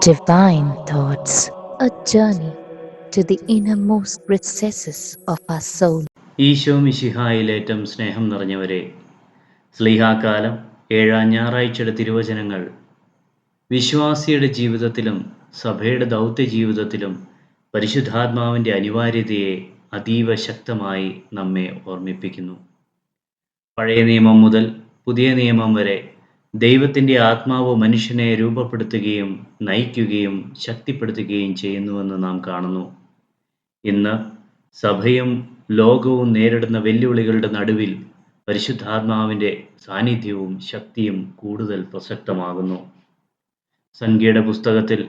Divine Thoughts, a journey to the innermost recesses of our soul. Isho മിശിഹായിലേറ്റം സ്നേഹം നിറഞ്ഞവരെ, സ്ലീഹാകാലം 7-ാം ഞായറാഴ്ചയുടെ തിരുവചനങ്ങൾ വിശ്വാസിയുടെ ജീവിതത്തിലും സഭയുടെ ദൗത്യ ജീവിതത്തിലും പരിശുദ്ധാത്മാവിൻ്റെ അനിവാര്യതയെ അതീവ ശക്തമായി നമ്മെ ഓർമ്മിപ്പിക്കുന്നു. പഴയ നിയമം മുതൽ പുതിയ നിയമം വരെ ദൈവത്തിൻ്റെ ആത്മാവ് മനുഷ്യനെ രൂപപ്പെടുത്തുകയും നയിക്കുകയും ശക്തിപ്പെടുത്തുകയും ചെയ്യുന്നുവെന്ന് നാം കാണുന്നു. ഇന്ന് സഭയും ലോകവും നേരിടുന്ന വെല്ലുവിളികളുടെ നടുവിൽ പരിശുദ്ധാത്മാവിൻ്റെ സാന്നിധ്യവും ശക്തിയും കൂടുതൽ പ്രസക്തമാകുന്നു. സംഖ്യയുടെ പുസ്തകത്തിൽ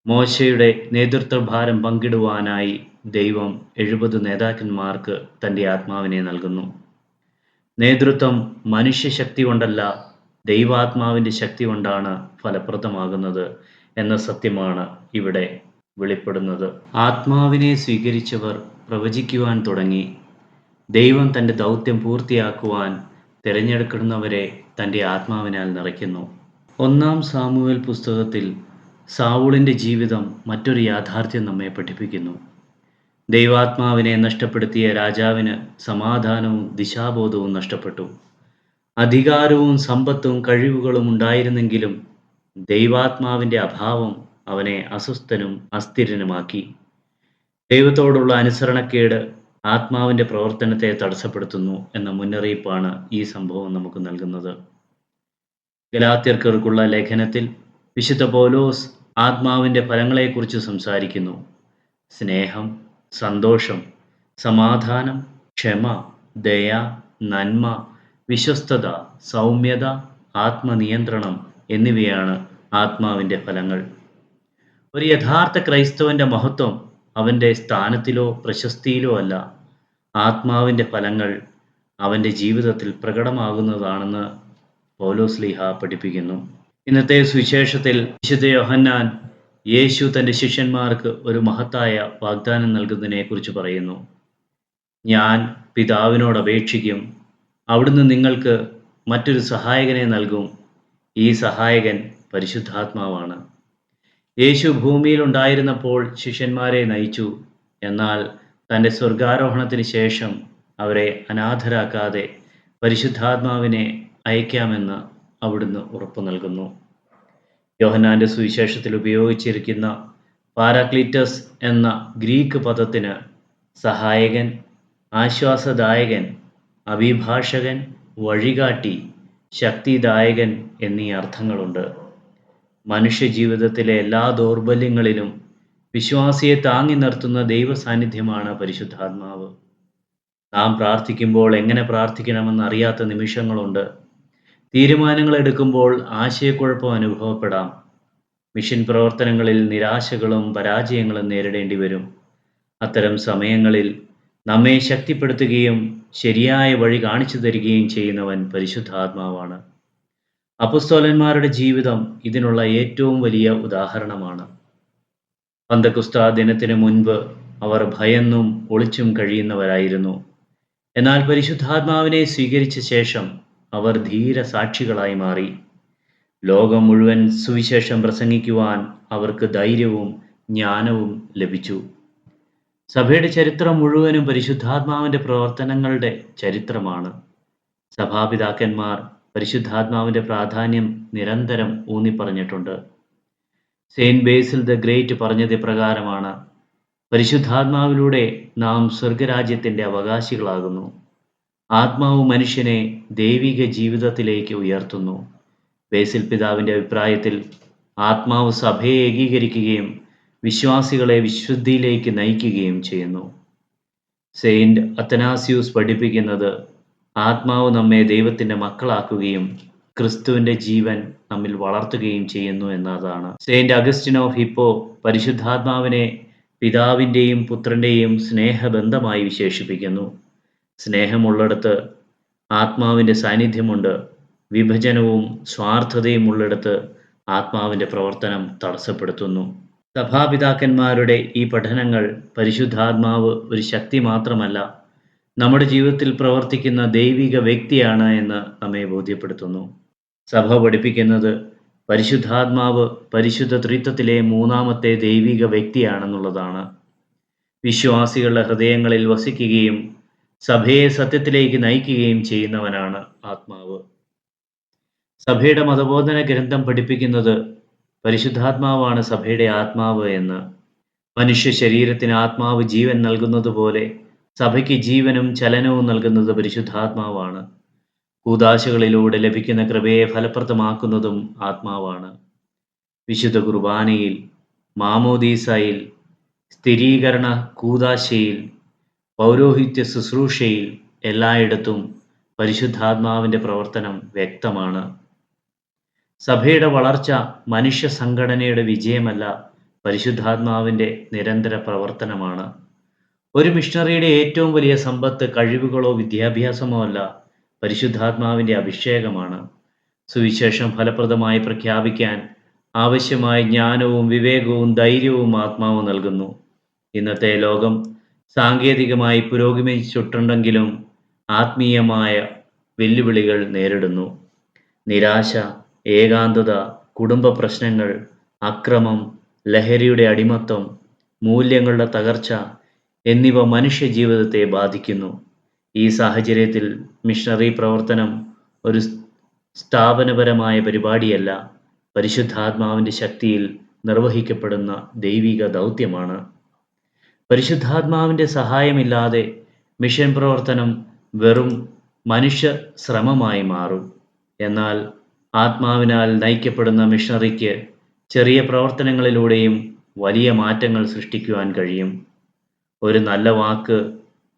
മോശയുടെ നേതൃത്വഭാരം പങ്കിടുവാനായി ദൈവം 70 നേതാക്കന്മാർക്ക് തൻ്റെ ആത്മാവിനെ നൽകുന്നു. നേതൃത്വം മനുഷ്യശക്തി കൊണ്ടല്ല, ദൈവാത്മാവിൻ്റെ ശക്തി കൊണ്ടാണ് ഫലപ്രദമാകുന്നത് എന്ന സത്യമാണ് ഇവിടെ വെളിപ്പെടുന്നത്. ആത്മാവിനെ സ്വീകരിച്ചവർ പ്രവചിക്കുവാൻ തുടങ്ങി. ദൈവം തൻ്റെ ദൗത്യം പൂർത്തിയാക്കുവാൻ തിരഞ്ഞെടുക്കുന്നവരെ തൻ്റെ ആത്മാവിനാൽ നിറയ്ക്കുന്നു. 1 സാമുവേൽ പുസ്തകത്തിൽ സാവൂളിൻ്റെ ജീവിതം മറ്റൊരു യാഥാർത്ഥ്യം നമ്മെ പഠിപ്പിക്കുന്നു. ദൈവാത്മാവിനെ നഷ്ടപ്പെടുത്തിയ രാജാവിന് സമാധാനവും ദിശാബോധവും നഷ്ടപ്പെട്ടു. അധികാരവും സമ്പത്തും കഴിവുകളും ഉണ്ടായിരുന്നെങ്കിലും ദൈവാത്മാവിൻ്റെ അഭാവം അവനെ അസ്വസ്ഥനും അസ്ഥിരനുമാക്കി. ദൈവത്തോടുള്ള അനുസരണക്കേട് ആത്മാവിൻ്റെ പ്രവർത്തനത്തെ തടസ്സപ്പെടുത്തുന്നു എന്ന മുന്നറിയിപ്പാണ് ഈ സംഭവം നമുക്ക് നൽകുന്നത്. ഗലാത്യർക്കുള്ള ലേഖനത്തിൽ വിശുദ്ധ പൗലോസ് ആത്മാവിൻ്റെ ഫലങ്ങളെക്കുറിച്ച് സംസാരിക്കുന്നു. സ്നേഹം, സന്തോഷം, സമാധാനം, ക്ഷമ, ദയ, നന്മ, വിശ്വസ്തത, സൗമ്യത, ആത്മനിയന്ത്രണം എന്നിവയാണ് ആത്മാവിൻ്റെ ഫലങ്ങൾ. ഒരു യഥാർത്ഥ ക്രൈസ്തവന്റെ മഹത്വം അവൻ്റെ സ്ഥാനത്തിലോ പ്രശസ്തിയിലോ അല്ല, ആത്മാവിൻ്റെ ഫലങ്ങൾ അവൻ്റെ ജീവിതത്തിൽ പ്രകടമാകുന്നതാണെന്ന് പൗലോസ്ലീഹ പഠിപ്പിക്കുന്നു. ഇന്നത്തെ സുവിശേഷത്തിൽ വിശുദ്ധ യോഹന്നാൻ യേശു തൻ്റെ ശിഷ്യന്മാർക്ക് ഒരു മഹത്തായ വാഗ്ദാനം നൽകുന്നതിനെക്കുറിച്ച് പറയുന്നു. ഞാൻ പിതാവിനോട് അപേക്ഷിക്കും, അവിടുന്ന് നിങ്ങൾക്ക് മറ്റൊരു സഹായകനെ നൽകും. ഈ സഹായകൻ പരിശുദ്ധാത്മാവാണ്. യേശു ഭൂമിയിൽ ഉണ്ടായിരുന്നപ്പോൾ ശിഷ്യന്മാരെ നയിച്ചു. എന്നാൽ തൻ്റെ സ്വർഗാരോഹണത്തിന് ശേഷം അവരെ അനാഥരാക്കാതെ പരിശുദ്ധാത്മാവിനെ അയക്കാമെന്ന് അവിടുന്ന് ഉറപ്പു നൽകുന്നു. യോഹന്നാൻ്റെ സുവിശേഷത്തിൽ ഉപയോഗിച്ചിരിക്കുന്ന പാരാക്ലീറ്റസ് എന്ന ഗ്രീക്ക് പദത്തിന് സഹായകൻ, ആശ്വാസദായകൻ, അഭിഭാഷകൻ, വഴികാട്ടി, ശക്തിദായകൻ എന്നീ അർത്ഥങ്ങളുണ്ട്. മനുഷ്യജീവിതത്തിലെ എല്ലാ ദൗർബല്യങ്ങളിലും വിശ്വാസിയെ താങ്ങി നിർത്തുന്ന ദൈവ സാന്നിധ്യമാണ് പരിശുദ്ധാത്മാവ്. നാം പ്രാർത്ഥിക്കുമ്പോൾ എങ്ങനെ പ്രാർത്ഥിക്കണമെന്ന് അറിയാത്ത നിമിഷങ്ങളുണ്ട്. തീരുമാനങ്ങൾ എടുക്കുമ്പോൾ ആശയക്കുഴപ്പം അനുഭവപ്പെടാം. മിഷൻ പ്രവർത്തനങ്ങളിൽ നിരാശകളും പരാജയങ്ങളും നേരിടേണ്ടി വരും. അത്തരം സമയങ്ങളിൽ നമ്മെ ശക്തിപ്പെടുത്തുകയും ശരിയായ വഴി കാണിച്ചു തരികയും ചെയ്യുന്നവൻ പരിശുദ്ധാത്മാവാണ്. അപ്പോസ്തലന്മാരുടെ ജീവിതം ഇതിനുള്ള ഏറ്റവും വലിയ ഉദാഹരണമാണ്. പന്തക്കുസ്ത ദിനത്തിന് മുൻപ് അവർ ഭയന്നും ഒളിച്ചും കഴിയുന്നവരായിരുന്നു. എന്നാൽ പരിശുദ്ധാത്മാവിനെ സ്വീകരിച്ച ശേഷം അവർ ധീര സാക്ഷികളായി മാറി. ലോകം മുഴുവൻ സുവിശേഷം പ്രസംഗിക്കുവാൻ അവർക്ക് ധൈര്യവും ജ്ഞാനവും ലഭിച്ചു. സഭയുടെ ചരിത്രം മുഴുവനും പരിശുദ്ധാത്മാവിൻ്റെ പ്രവർത്തനങ്ങളുടെ ചരിത്രമാണ്. സഭാപിതാക്കന്മാർ പരിശുദ്ധാത്മാവിൻ്റെ പ്രാധാന്യം നിരന്തരം ഊന്നിപ്പറഞ്ഞിട്ടുണ്ട്. സെയിൻറ്റ് ബേസിൽ ദ ഗ്രേറ്റ് പറഞ്ഞത് ഇപ്രകാരമാണ്: പരിശുദ്ധാത്മാവിലൂടെ നാം സ്വർഗരാജ്യത്തിൻ്റെ അവകാശികളാകുന്നു. ആത്മാവ് മനുഷ്യനെ ദൈവിക ജീവിതത്തിലേക്ക് ഉയർത്തുന്നു. ബേസിൽ പിതാവിൻ്റെ അഭിപ്രായത്തിൽ ആത്മാവ് സഭയെ ഏകീകരിക്കുകയും വിശ്വാസികളെ വിശുദ്ധിയിലേക്ക് നയിക്കുകയും ചെയ്യുന്നു. സെയിൻറ്റ് അത്തനാസ്യൂസ് പഠിപ്പിക്കുന്നത് ആത്മാവ് നമ്മെ ദൈവത്തിൻ്റെ മക്കളാക്കുകയും ക്രിസ്തുവിൻ്റെ ജീവൻ നമ്മിൽ വളർത്തുകയും ചെയ്യുന്നു എന്നതാണ്. സെയിൻറ്റ് അഗസ്റ്റിൻ ഓഫ് ഹിപ്പോ പരിശുദ്ധാത്മാവിനെ പിതാവിൻ്റെയും പുത്രൻ്റെയും സ്നേഹബന്ധമായി വിശേഷിപ്പിക്കുന്നു. സ്നേഹമുള്ളിടത്ത് ആത്മാവിൻ്റെ സാന്നിധ്യമുണ്ട്. വിഭജനവും സ്വാർത്ഥതയും ഉള്ളിടത്ത് ആത്മാവിൻ്റെ പ്രവർത്തനം തടസ്സപ്പെടുത്തുന്നു. സഭാപിതാക്കന്മാരുടെ ഈ പഠനങ്ങൾ പരിശുദ്ധാത്മാവ് ഒരു ശക്തി മാത്രമല്ല, നമ്മുടെ ജീവിതത്തിൽ പ്രവർത്തിക്കുന്ന ദൈവിക വ്യക്തിയാണ് എന്ന് നമ്മെ ബോധ്യപ്പെടുത്തുന്നു. സഭ പഠിപ്പിക്കുന്നത് പരിശുദ്ധാത്മാവ് പരിശുദ്ധ ത്രിത്വത്തിലെ മൂന്നാമത്തെ ദൈവിക വ്യക്തിയാണെന്നുള്ളതാണ്. വിശ്വാസികളുടെ ഹൃദയങ്ങളിൽ വസിക്കുകയും സഭയെ സത്യത്തിലേക്ക് നയിക്കുകയും ചെയ്യുന്നവനാണ് ആത്മാവ്. സഭയുടെ മതബോധന ഗ്രന്ഥം പഠിപ്പിക്കുന്നത് പരിശുദ്ധാത്മാവാണ് സഭയുടെ ആത്മാവ് എന്ന്. മനുഷ്യ ശരീരത്തിന് ആത്മാവ് ജീവൻ നൽകുന്നത് പോലെ സഭയ്ക്ക് ജീവനും ചലനവും നൽകുന്നത് പരിശുദ്ധാത്മാവാണ്. കൂദാശകളിലൂടെ ലഭിക്കുന്ന കൃപയെ ഫലപ്രദമാക്കുന്നതും ആത്മാവാണ്. വിശുദ്ധ കുർബാനയിൽ, മാമോദീസായിൽ, സ്ഥിരീകരണ കൂദാശയിൽ, പൗരോഹിത്യ ശുശ്രൂഷയിൽ എല്ലായിടത്തും പരിശുദ്ധാത്മാവിൻ്റെ പ്രവർത്തനം വ്യക്തമാണ്. സഭയുടെ വളർച്ച മനുഷ്യ സംഘടനയുടെ വിജയമല്ല, പരിശുദ്ധാത്മാവിൻ്റെ നിരന്തര പ്രവർത്തനമാണ്. ഒരു മിഷണറിയുടെ ഏറ്റവും വലിയ സമ്പത്ത് കഴിവുകളോ വിദ്യാഭ്യാസമോ അല്ല, പരിശുദ്ധാത്മാവിൻ്റെ അഭിഷേകമാണ്. സുവിശേഷം ഫലപ്രദമായി പ്രഖ്യാപിക്കാൻ ആവശ്യമായ ജ്ഞാനവും വിവേകവും ധൈര്യവും ആത്മാവ് നൽകുന്നു. ഇന്നത്തെ ലോകം സാങ്കേതികമായി പുരോഗമിച്ചിട്ടുണ്ടെങ്കിലും ആത്മീയമായ വെല്ലുവിളികൾ നേരിടുന്നു. നിരാശ, ഏകാന്തത, കുടുംബ പ്രശ്നങ്ങൾ, അക്രമം, ലഹരിയുടെ അടിമത്തം, മൂല്യങ്ങളുടെ തകർച്ച എന്നിവ മനുഷ്യ ജീവിതത്തെ ബാധിക്കുന്നു. ഈ സാഹചര്യത്തിൽ മിഷണറി പ്രവർത്തനം ഒരു സ്ഥാപനപരമായ പരിപാടിയല്ല, പരിശുദ്ധാത്മാവിൻ്റെ ശക്തിയിൽ നിർവഹിക്കപ്പെടുന്ന ദൈവിക ദൗത്യമാണ്. പരിശുദ്ധാത്മാവിൻ്റെ സഹായമില്ലാതെ മിഷൻ പ്രവർത്തനം വെറും മനുഷ്യ ശ്രമമായി മാറും. എന്നാൽ ആത്മാവിനാൽ നയിക്കപ്പെടുന്ന മിഷണറിക്ക് ചെറിയ പ്രവർത്തനങ്ങളിലൂടെയും വലിയ മാറ്റങ്ങൾ സൃഷ്ടിക്കുവാൻ കഴിയും. ഒരു നല്ല വാക്ക്,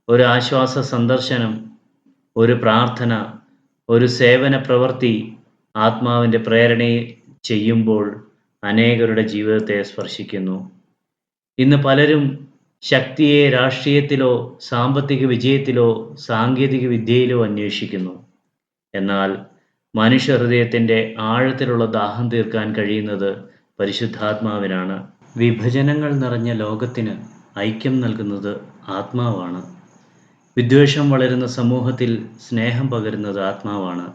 ഒരു ആശ്വാസ സന്ദർശനം, ഒരു പ്രാർത്ഥന, ഒരു സേവന പ്രവൃത്തി ആത്മാവിൻ്റെ പ്രേരണയെ ചെയ്യുമ്പോൾ അനേകരുടെ ജീവിതത്തെ സ്പർശിക്കുന്നു. ഇന്ന് പലരും ശക്തിയെ രാഷ്ട്രീയത്തിലോ സാമ്പത്തിക വിജയത്തിലോ സാങ്കേതിക വിദ്യയിലോ അന്വേഷിക്കുന്നു. എന്നാൽ മനുഷ്യ ഹൃദയത്തിൻ്റെ ആഴത്തിലുള്ള ദാഹം തീർക്കാൻ കഴിയുന്നത് പരിശുദ്ധാത്മാവിനാണ്. വിഭജനങ്ങൾ നിറഞ്ഞ ലോകത്തിന് ഐക്യം നൽകുന്നത് ആത്മാവാണ്. വിദ്വേഷം വളരുന്ന സമൂഹത്തിൽ സ്നേഹം പകരുന്നത് ആത്മാവാണ്.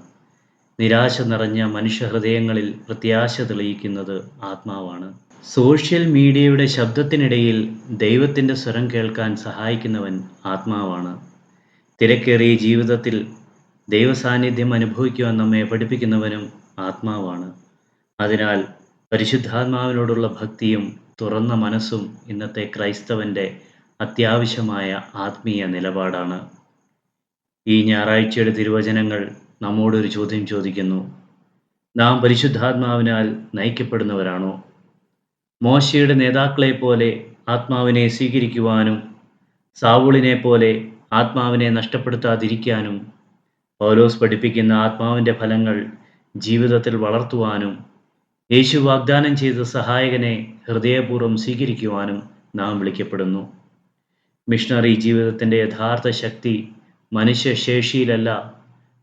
നിരാശ നിറഞ്ഞ മനുഷ്യഹൃദയങ്ങളിൽ പ്രത്യാശ തെളിയിക്കുന്നത് ആത്മാവാണ്. സോഷ്യൽ മീഡിയയുടെ ശബ്ദത്തിനിടയിൽ ദൈവത്തിൻ്റെ സ്വരം കേൾക്കാൻ സഹായിക്കുന്നവൻ ആത്മാവാണ്. തിരക്കേറിയ ജീവിതത്തിൽ ദൈവസാന്നിധ്യം അനുഭവിക്കുവാൻ നമ്മെ പഠിപ്പിക്കുന്നവനും ആത്മാവാണ്. അതിനാൽ പരിശുദ്ധാത്മാവിനോടുള്ള ഭക്തിയും തുറന്ന മനസ്സും ഇന്നത്തെ ക്രൈസ്തവൻ്റെ അത്യാവശ്യമായ ആത്മീയ നിലപാടാണ്. ഈ ഞായറാഴ്ചയുടെ തിരുവചനങ്ങൾ നമ്മോടൊരു ചോദ്യം ചോദിക്കുന്നു: നാം പരിശുദ്ധാത്മാവിനാൽ നയിക്കപ്പെടുന്നവരാണോ? മോശയുടെ നേതാക്കളെ പോലെ ആത്മാവിനെ സ്വീകരിക്കുവാനും സാവൂളിനെ പോലെ ആത്മാവിനെ നഷ്ടപ്പെടുത്താതിരിക്കാനും പൗലോസ് പഠിപ്പിക്കുന്ന ആത്മാവിൻ്റെ ഫലങ്ങൾ ജീവിതത്തിൽ വളർത്തുവാനും യേശു വാഗ്ദാനം ചെയ്ത സഹായകനെ ഹൃദയപൂർവ്വം സ്വീകരിക്കുവാനും നാം വിളിക്കപ്പെടുന്നു. മിഷണറി ജീവിതത്തിൻ്റെ യഥാർത്ഥ ശക്തി മനുഷ്യശേഷിയിലല്ല,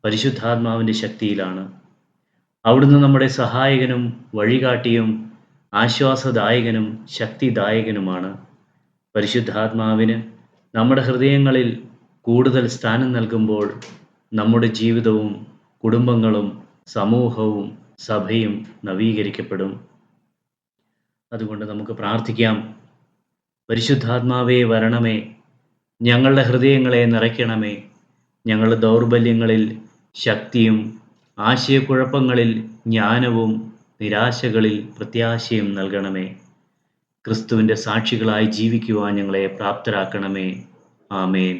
പരിശുദ്ധാത്മാവിൻ്റെ ശക്തിയിലാണ്. അവിടുന്ന് നമ്മുടെ സഹായകനും വഴികാട്ടിയും ആശ്വാസദായകനും ശക്തിദായകനുമാണ്. പരിശുദ്ധാത്മാവിന് നമ്മുടെ ഹൃദയങ്ങളിൽ കൂടുതൽ സ്ഥാനം നൽകുമ്പോൾ നമ്മുടെ ജീവിതവും കുടുംബങ്ങളും സമൂഹവും സഭയും നവീകരിക്കപ്പെടും. അതുകൊണ്ട് നമുക്ക് പ്രാർത്ഥിക്കാം: പരിശുദ്ധാത്മാവേ വരണമേ, ഞങ്ങളുടെ ഹൃദയങ്ങളെ നിറയ്ക്കണമേ. ഞങ്ങളുടെ ദൗർബല്യങ്ങളിൽ ശക്തിയും ആശയക്കുഴപ്പങ്ങളിൽ ജ്ഞാനവും നിരാശകളിൽ പ്രത്യാശയും നൽകണമേ. ക്രിസ്തുവിൻ്റെ സാക്ഷികളായി ജീവിക്കുവാൻ ഞങ്ങളെ പ്രാപ്തരാക്കണമേ. ആമേൻ.